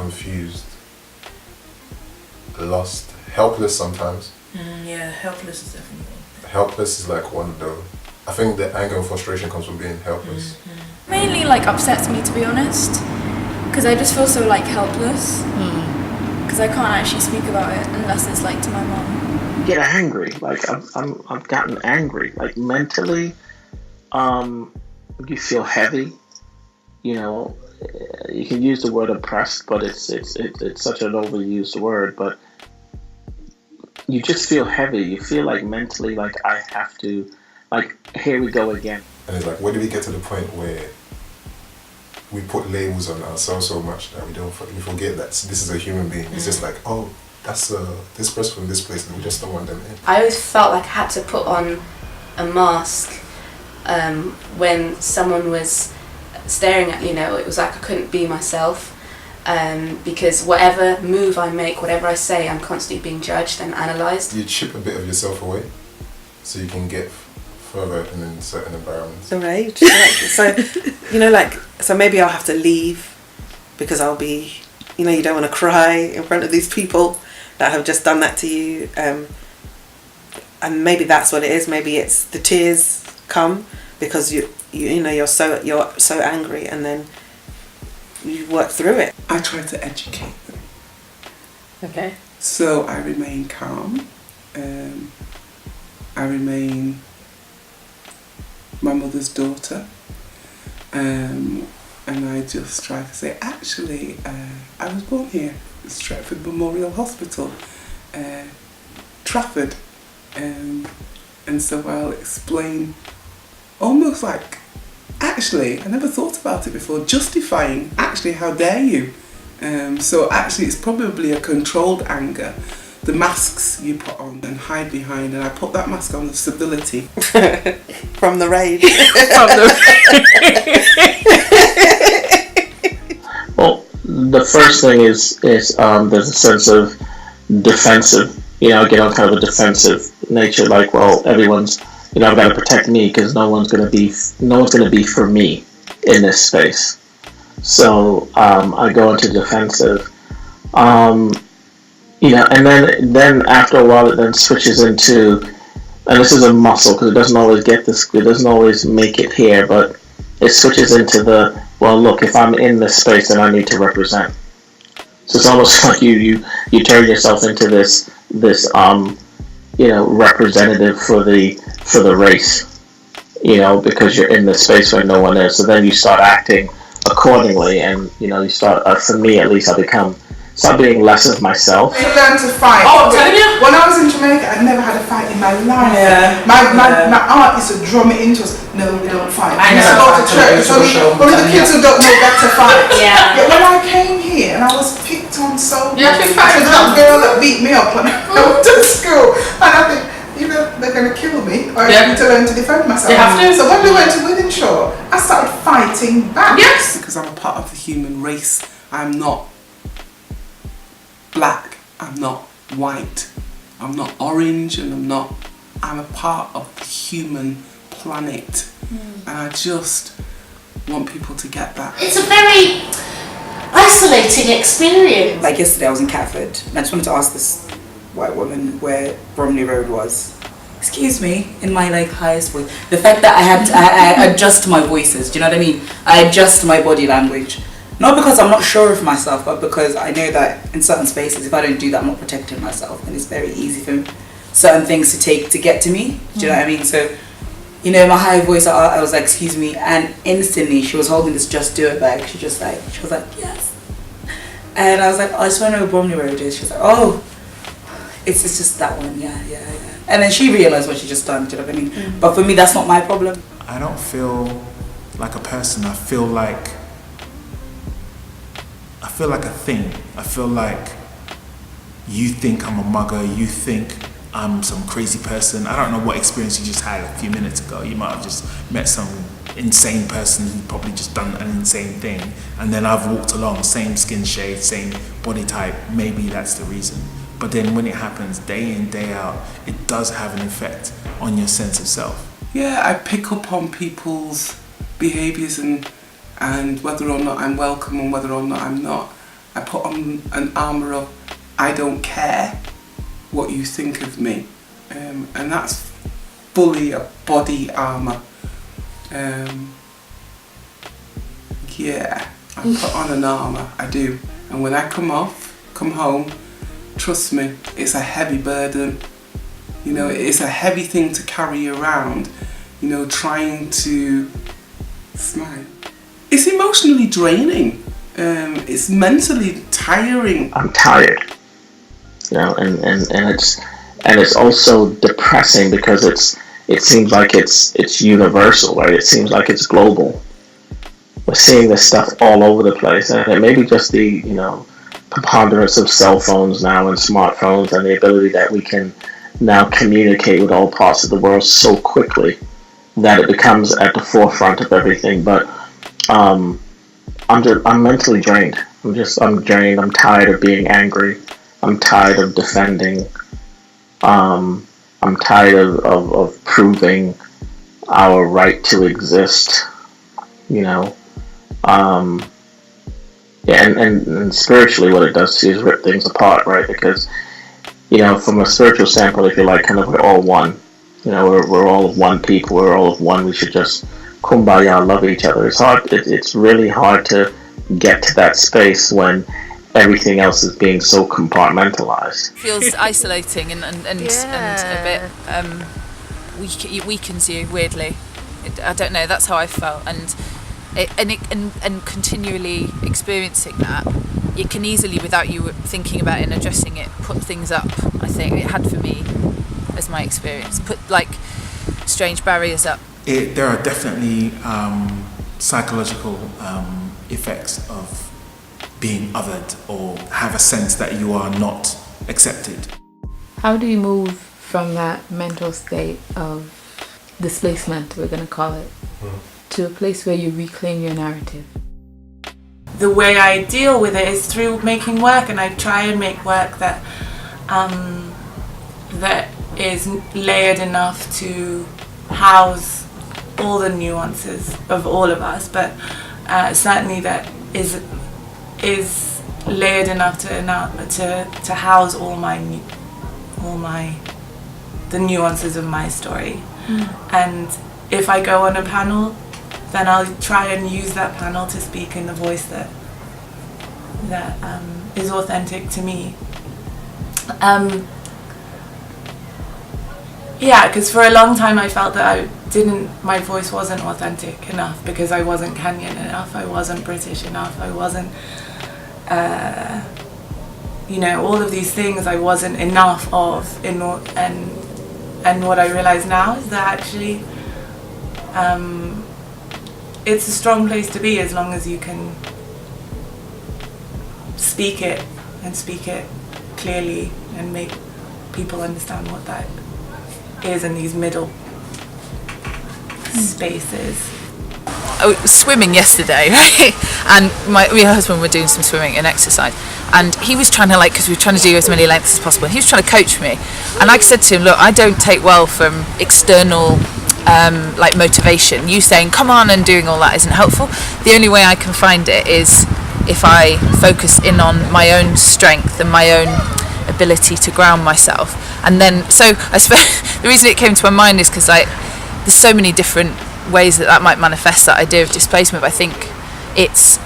confused, lost, helpless sometimes. Yeah, helpless is definitely one. Helpless is like one though. I think the anger and frustration comes from being helpless. Mainly like upsets me, to be honest, because I just feel so like helpless. Because I can't actually speak about it unless it's like to my mom. Get angry. Like I've gotten angry. Like mentally, you feel heavy. You know, you can use the word oppressed, but it's such an overused word. But you just feel heavy. You feel like mentally, like I have to, like here we go again. And it's like, where do we get to the point where we put labels on ourselves so much that we forget that this is a human being. It's just like, oh, that's this person from this place, and we just don't want them in. I always felt like I had to put on a mask when someone was staring at, it was like I couldn't be myself, because whatever move I make, whatever I say, I'm constantly being judged and analysed. You chip a bit of yourself away so you can get further in certain environments. Right. So, so maybe I'll have to leave because I'll be, you don't want to cry in front of these people that have just done that to you. And maybe that's what it is. Maybe it's the tears come because you're so angry, and then you work through it. I try to educate them. Okay. So I remain calm. I remain my mother's daughter, and I just try to say, actually, I was born here, Stretford Memorial Hospital, Trafford, and so I'll explain, almost like, actually, I never thought about it before, justifying, actually, how dare you? So actually it's probably a controlled anger. The masks you put on and hide behind, and I put that mask on of civility. From the rage. Well, the first thing is there's a sense of defensive, get on kind of a defensive nature, like, well, everyone's, I've got to protect me because no one's going to be for me in this space. So I go into defensive. And then after a while it then switches into, and this is a muscle because it doesn't always make it here, but it switches into the, well, look, if I'm in this space, then I need to represent. So it's almost like you turn yourself into this representative for the race, because you're in this space where no one is. So then you start acting accordingly, and you start, for me at least, I start being less of myself. I learned to fight. Oh, I'm telling you. When I was in Jamaica, I never had a fight in my life. Yeah. My aunt used to drum it into us. No, we don't fight. I We know. used to go to church. Only the kids who don't know better fight. Yeah. But when I came here and I was picked on so much, Yeah, that girl that beat me up when I went to school, and I think, they're going to kill me, or I need to learn to defend myself. They have to. So when we went to Wythenshawe, I started fighting back. Yes. Because I'm a part of the human race. I'm not black, I'm not white, I'm not orange, and I'm a part of the human planet. And I just want people to get that. It's a very isolating experience. Like yesterday I was in Catford, and I just wanted to ask this white woman where Bromley Road was. Excuse me, in my highest voice. The fact that I adjust my voices, do you know what I mean? I adjust my body language. Not because I'm not sure of myself, but because I know that in certain spaces, if I don't do that, I'm not protecting myself, and it's very easy for certain things to get to me. Do you know what I mean? So, my high voice, I was like, excuse me, and instantly she was holding this Just Do It bag. She was like, yes. And I was like, I just want to know where Bromley Road is. She was like, oh, it's just that one, yeah. And then she realised what she just done. Do you know what I mean? But for me, that's not my problem. I don't feel like a person. I feel like a thing. I feel like you think I'm a mugger, you think I'm some crazy person. I don't know what experience you just had a few minutes ago. You might have just met some insane person who probably just done an insane thing, and then I've walked along, same skin shade, same body type. Maybe that's the reason. But then when it happens day in, day out, it does have an effect on your sense of self. Yeah, I pick up on people's behaviours and whether or not I'm welcome and whether or not I'm not. I put on an armour of I don't care what you think of me, and that's fully a body armour. Yeah, I put on an armour, I do, and when I come home, trust me, it's a heavy burden. You know, it's a heavy thing to carry around, you know, trying to smile. It's emotionally draining. It's mentally tiring. I'm tired, you know, and it's also depressing because it seems like it's universal, right? It seems like it's global. We're seeing this stuff all over the place, and it may be just the, you know, preponderance of cell phones now and smartphones and the ability that we can now communicate with all parts of the world so quickly that it becomes at the forefront of everything. But I'm mentally drained. I'm drained. I'm tired of being angry. I'm tired of defending. I'm tired of proving our right to exist. You know, yeah, and spiritually, what it does to you is rip things apart, right? Because, you know, from a spiritual standpoint, if you like, kind of we're all one. You know, we're all of one people. We're all of one. We should just kumbaya, love each other. It's hard. It's really hard to get to that space when everything else is being so compartmentalized. Feels isolating and a bit weakens you weirdly. I don't know. That's how I felt, and continually experiencing that, you can easily, without you thinking about it and addressing it, put things up. I think it had for me, as my experience, put like strange barriers up. There are definitely psychological effects of being othered or have a sense that you are not accepted. How do you move from that mental state of displacement, we're going to call it, to a place where you reclaim your narrative? The way I deal with it is through making work, and I try and make work that that is layered enough to house all the nuances of all of us, but certainly that is layered enough to house the nuances of my story. And if I go on a panel, then I'll try and use that panel to speak in the voice that is authentic to me. Yeah, because for a long time I felt that my voice wasn't authentic enough because I wasn't Kenyan enough, I wasn't British enough, I wasn't, all of these things I wasn't enough of. And what I realize now is that actually it's a strong place to be as long as you can speak it and speak it clearly and make people understand what that is in these middle spaces. I was swimming yesterday, right? And my husband were doing some swimming and exercise, and he was trying to, because we were trying to do as many lengths as possible, and he was trying to coach me, and I said to him, look, I don't take well from external motivation. You saying come on and doing all that isn't helpful. The only way I can find it is if I focus in on my own strength and my own ability to ground myself. And then, so I suppose the reason it came to my mind is because there's so many different ways that might manifest, that idea of displacement. But I think it's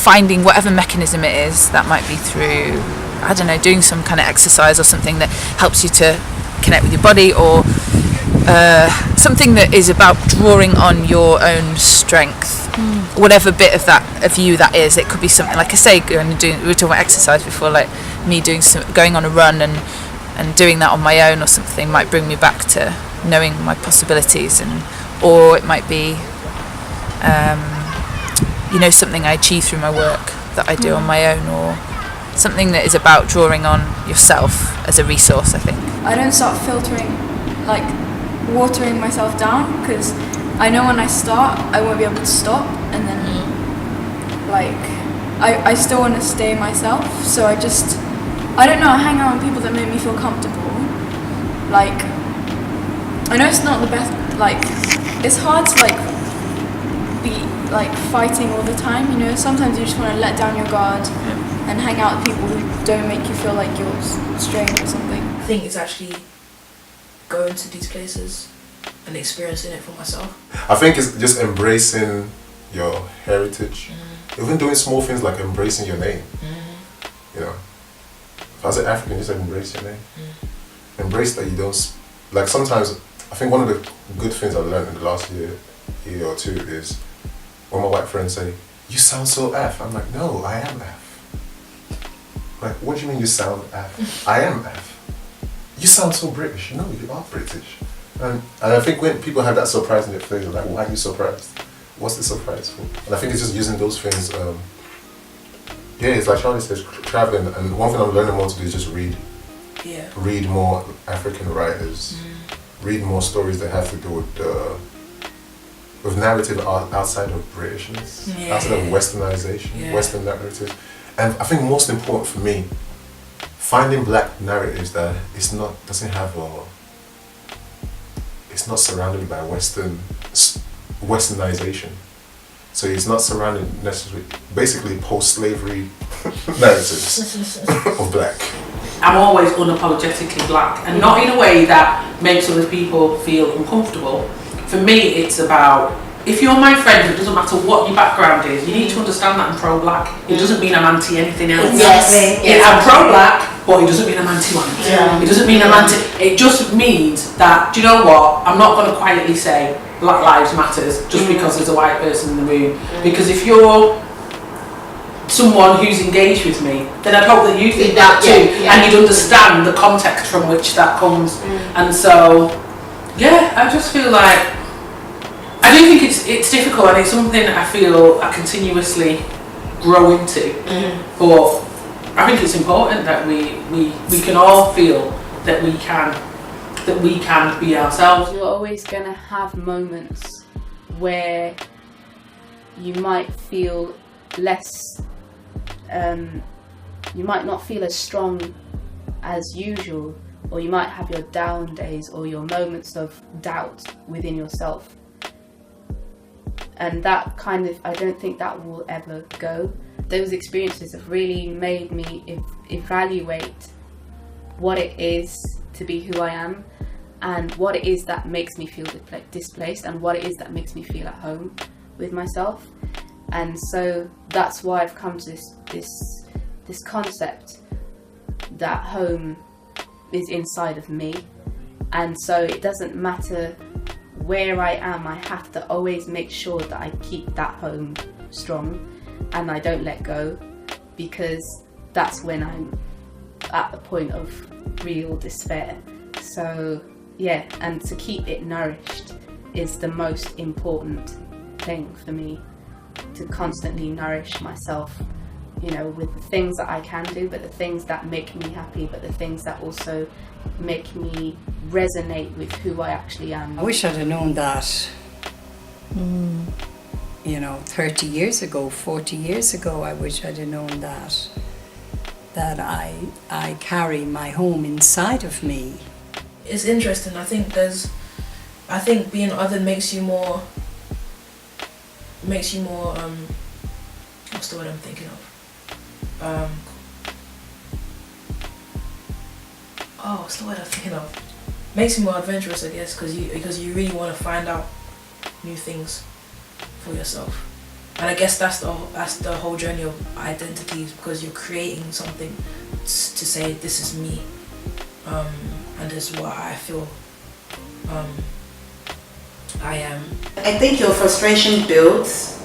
finding whatever mechanism it is. That might be through, I don't know, doing some kind of exercise or something that helps you to connect with your body, or something that is about drawing on your own strength, whatever bit of you that is. It could be something, like I say, we were talking about exercise before, like me going on a run and doing that on my own or something might bring me back to knowing my possibilities, or it might be something I achieve through my work that I do on my own, or something that is about drawing on yourself as a resource. I think I don't start watering myself down, because I know when I start I won't be able to stop, and then I still want to stay myself, so I don't know, I hang out with people that make me feel comfortable. I know it's not the best, it's hard to be fighting all the time, sometimes you just want to let down your guard and hang out with people who don't make you feel like you're strange or something. I think it's actually going to these places and experiencing it for myself. I think it's just embracing your heritage. Even doing small things like embracing your name. You know, if I was an African, just embrace your name. Embrace that you don't, like sometimes, I think one of the good things I've learned in the last year or two is when my white friends say, "You sound so Af." I'm like, no, I am Af. Like, what do you mean you sound Af? I am Af. You sound so British. No, you are British. And I think when people have that surprise in their face, they're like, why are you surprised? What's the surprise for? And I think it's just using those things. Yeah, it's like Charlie says, traveling. And one thing I'm learning more to do is just read. Yeah. Read more African writers. Read more stories that have to do with narrative outside of Britishness, outside of Westernization, Western narratives. And I think most important for me, finding black narratives that it's not surrounded by Westernization. So it's not surrounded necessarily, basically post-slavery narratives of black. I'm always unapologetically black, and not in a way that makes other people feel uncomfortable. For me, it's about, if you're my friend, it doesn't matter what your background is, you need to understand that I'm pro-black. It doesn't mean I'm anti anything else. Yes. I'm pro-black, but it doesn't mean I'm anti-white. It doesn't mean I'm anti, it just means that, do you know what, I'm not going to quietly say Black Lives Matters just because there's a white person in the room. Because if you're someone who's engaged with me, then I'd hope that you think that too, and you'd understand the context from which that comes. And so, yeah, I just feel like, I do think it's difficult, and it's something that I feel I continuously grow into. But I think it's important that we can all feel that we can be ourselves. You're always going to have moments where you might feel less, you might not feel as strong as usual, or you might have your down days or your moments of doubt within yourself. And that kind of, I don't think that will ever go. Those experiences have really made me evaluate what it is to be who I am, and what it is that makes me feel displaced, and what it is that makes me feel at home with myself. And so that's why I've come to this concept that home is inside of me. And so it doesn't matter where I am, I have to always make sure that I keep that home strong and I don't let go, because that's when I'm at the point of real despair. So yeah, and to keep it nourished is the most important thing for me, to constantly nourish myself, you know, with the things that I can do, but the things that make me happy, but the things that also make me resonate with who I actually am. I wish I'd have known that, you know, 30 years ago, 40 years ago. I wish I'd have known that I carry my home inside of me. It's interesting. I think being other makes you more, what's the word I'm thinking of? What's the word I'm thinking of? Makes you more adventurous, I guess, because you really want to find out new things for yourself. And I guess that's the whole journey of identities, because you're creating something to say, this is me, and this is what I feel I am. I think your frustration builds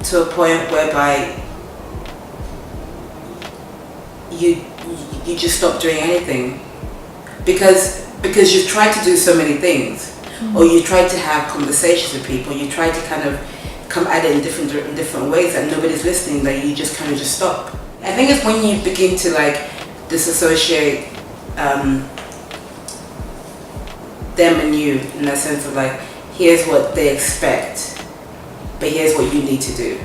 to a point whereby you just stop doing anything, because you've tried to do so many things, or you tried to have conversations with people, you try to kind of come at it in different ways, and nobody's listening, that you just kind of just stop. I think it's when you begin to like disassociate them and you, in that sense of like, here's what they expect, but here's what you need to do.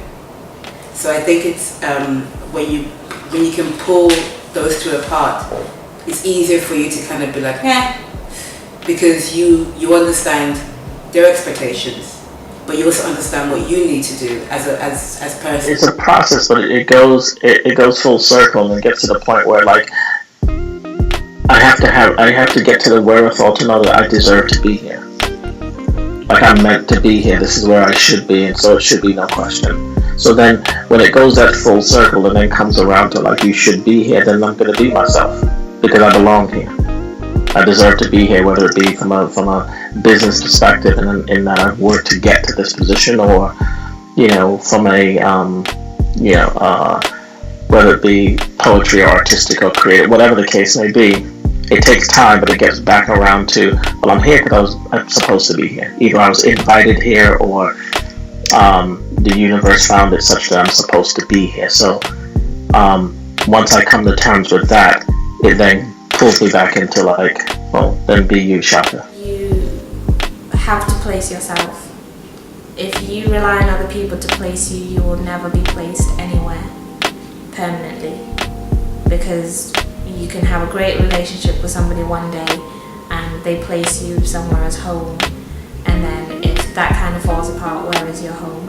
So I think it's when you can pull those two apart, it's easier for you to kind of be like, because you understand their expectations, but you also understand what you need to do as a person. It's a process, but it goes full circle and gets to the point where like I have to get to the wherewithal to know that I deserve to be here. Like I'm meant to be here. This is where I should be, and so it should be no question. So then, when it goes that full circle and then comes around to like you should be here, then I'm gonna be myself because I belong here. I deserve to be here, whether it be from a business perspective, and in that I've worked to get to this position, or from a whether it be poetry or artistic or creative, whatever the case may be. It takes time, but it gets back around to, well, I'm here because I'm supposed to be here. Either I was invited here, or the universe found it such that I'm supposed to be here. So once I come to terms with that, it then pulls me back into like, well, then be you, Shaka. You have to place yourself. If you rely on other people to place you, you will never be placed anywhere permanently, because you can have a great relationship with somebody one day and they place you somewhere as home, and then if that kind of falls apart, where is your home?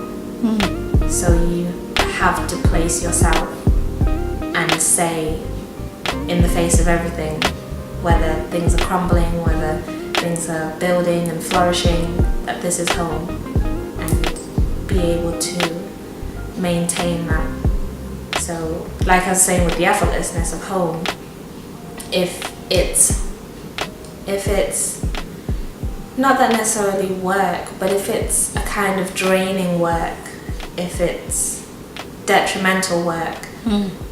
So you have to place yourself and say, in the face of everything, whether things are crumbling, whether things are building and flourishing, that this is home, and be able to maintain that. So like I was saying with the effortlessness of home, if it's not that necessarily work, but if it's a kind of draining work, if it's detrimental work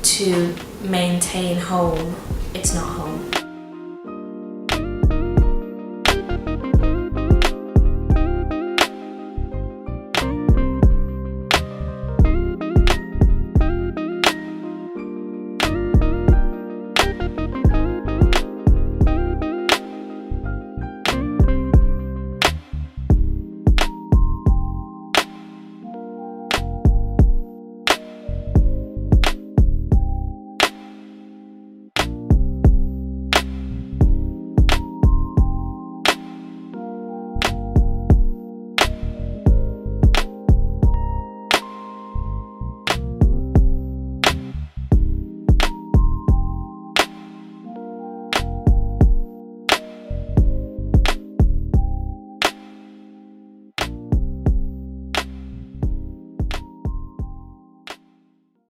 to maintain home, it's not home.